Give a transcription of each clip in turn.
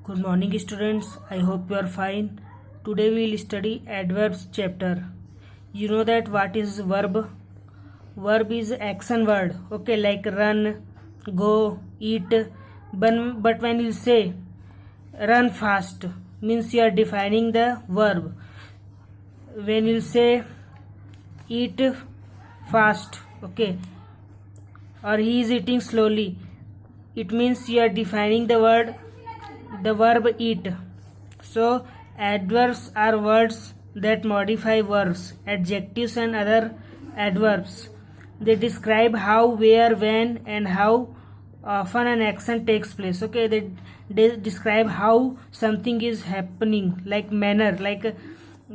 Good morning, students. I hope you are fine. Today we will study adverbs chapter. You know that what is verb? Verb is action word. Okay, like run, go, eat. But when you say run fast, means you are defining the verb. When you say eat fast, okay, or he is eating slowly, it means you are defining the verb eat. So adverbs are words that modify verbs, adjectives and other adverbs. They describe how, where, when and how often an action takes place. Okay, they describe how something is happening, like manner, like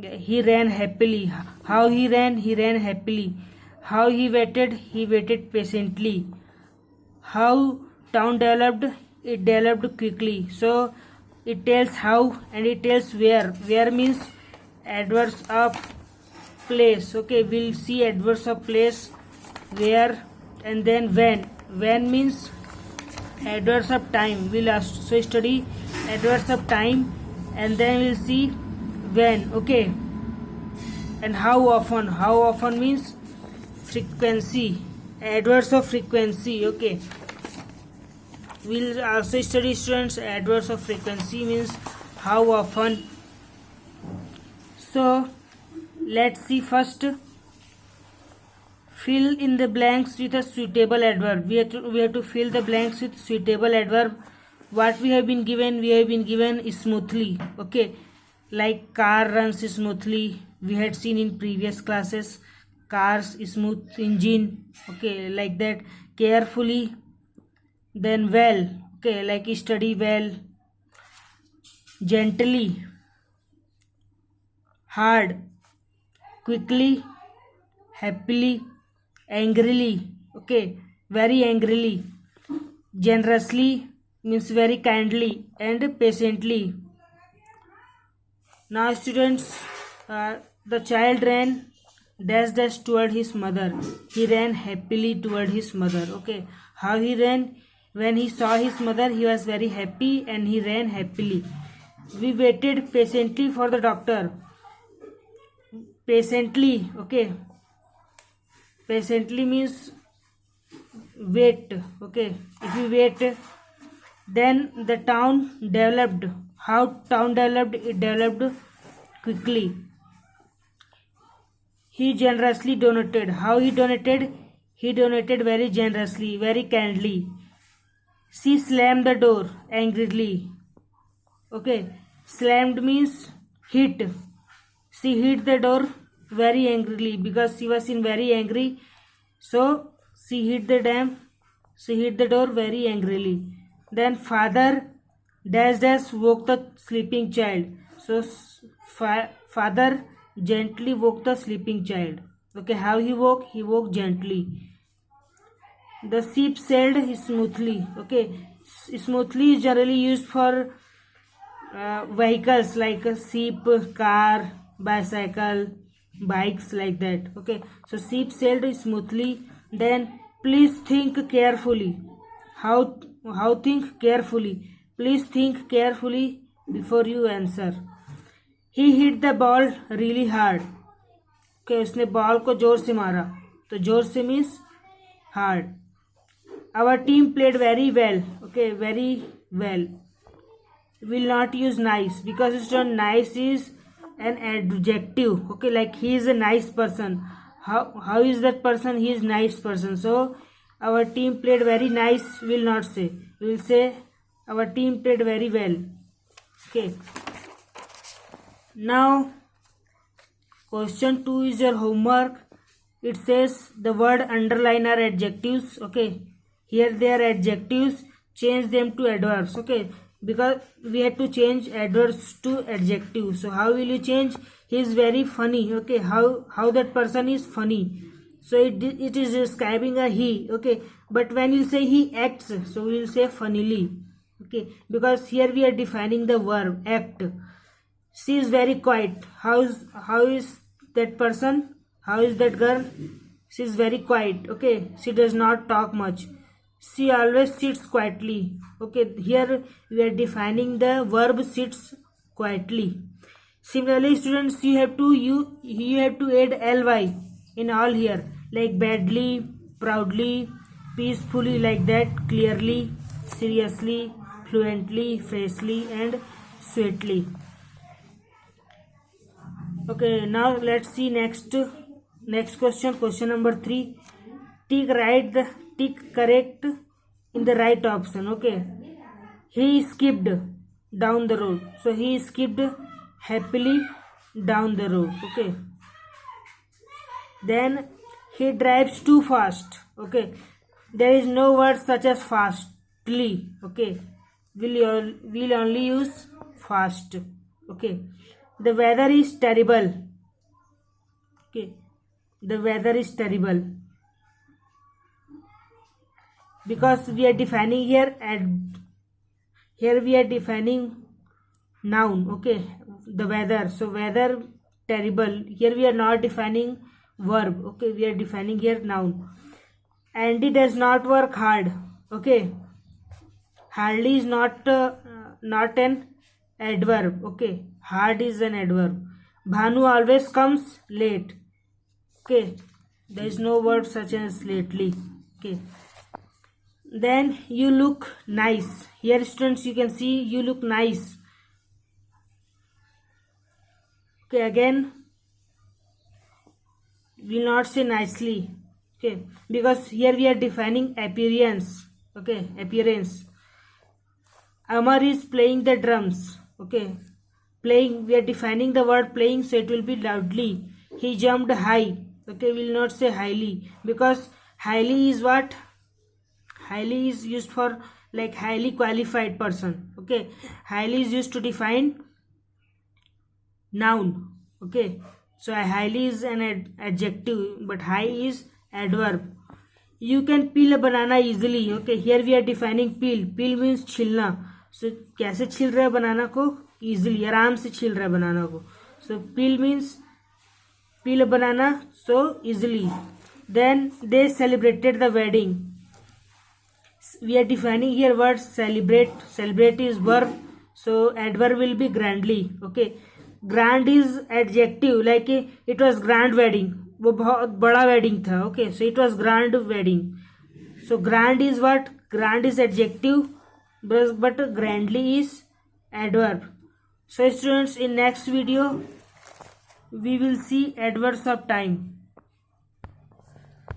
he ran happily. How he ran happily. How he waited patiently. How town developed, it developed quickly. So it tells how and it tells where means adverbs of place. Okay, we'll see adverbs of place, where, and then when means adverbs of time. We'll also study adverbs of time and then we'll see when. Okay, and how often means frequency, adverbs of frequency. Okay, we'll also study, students, adverbs of frequency means how often. So let's see first. Fill in the blanks with a suitable adverb. We have to fill the blanks with suitable adverb. What we have been given? We have been given smoothly. Okay, like car runs smoothly. We had seen in previous classes. Cars smooth engine. Okay, like that. Carefully. Then well. Okay, like study well. Gently. Hard. Quickly. Happily. Angrily. Okay, very angrily. Generously means very kindly, and patiently. Now students, the child ran dash toward his mother. He ran happily toward his mother. Okay, how he ran? When he saw his mother, he was very happy and he ran happily. We waited patiently for the doctor. Patiently. Okay, patiently means wait. Okay, if you wait, then the town developed. How town developed? It developed quickly. He generously donated. How he donated? He donated very generously, very kindly. She slammed the door angrily. Okay, slammed means hit. She hit the door very angrily because she was in very angry. So she hit the door very angrily. Then father dash woke the sleeping child. So father gently woke the sleeping child. Okay, how he woke? He woke gently. The ship sailed smoothly. Okay, smoothly is generally used for vehicles like a ship, car, bicycle, bikes, like that. Okay, so ship sailed smoothly. Then please think carefully. How think carefully? Please think carefully before you answer. He hit the ball really hard. Okay, उसने ball को जोर से मारा. तो जोर से means hard. Our team played very well. Okay, very well. Will not use nice because it's not nice is an adjective. Okay, like he is a nice person. How is that person? He is nice person. So our team played very nice. Will not say. We will say our team played very well. Okay. Now question 2 is your homework. It says the word underline are adjectives. Okay, here they are adjectives. Change them to adverbs. Okay, because we had to change adverbs to adjectives. So how will you change? He is very funny. Okay, how that person is funny. So it is describing a he. Okay, but when you say he acts, so we will say funnily. Okay, because here we are defining the verb act. She is very quiet. How is that person? How is that girl? She is very quiet. Okay, she does not talk much. she always sits quietly. Okay, here we are defining the verb sits quietly. Similarly, students, you have to add ly in all here, like badly, proudly, peacefully, like that, clearly, seriously, fluently, freshly, and sweetly. Okay, now let's see next question number 3. Tick correct in the right option. Okay, he skipped down the road, so he skipped happily down the road. Okay, then he drives too fast. Okay, there is no word such as fastly. Okay, we'll only use fast. Okay, the weather is terrible. Okay, the weather is terrible, because we are defining here we are defining noun. Okay, the weather, so weather terrible, here we are not defining verb. Okay, we are defining here noun. Andy does not work hard. Okay, hardly is not an adverb. Okay, hard is an adverb. Bhanu always comes late. Okay, there is no word such as lately. Okay, then you look nice. Here, students, you can see you look nice. Okay, again will not say nicely. Okay, because here we are defining appearance. Okay, appearance. Amar is playing the drums. Okay, playing, we are defining the word playing, so it will be loudly. He jumped high. Okay, we will not say highly, because highly is what? Highly is used for like highly qualified person. Okay, highly is used to define noun. Okay, so highly is an adjective, but high is adverb. You can peel a banana easily. Okay, here we are defining peel means छीलना. So कैसे छील रहा है बनाना को? Easily, आराम से छील रहा है बनाना को. So peel means peel a banana so easily. Then they celebrated the wedding. We are defining here word celebrate is verb, so adverb will be grandly. Okay, grand is adjective, like it was grand wedding, वो बहुत बड़ा wedding था. Okay, so it was grand wedding. So grand is what? Grand is adjective, but grandly is adverb. So students, in next video we will see adverbs of time.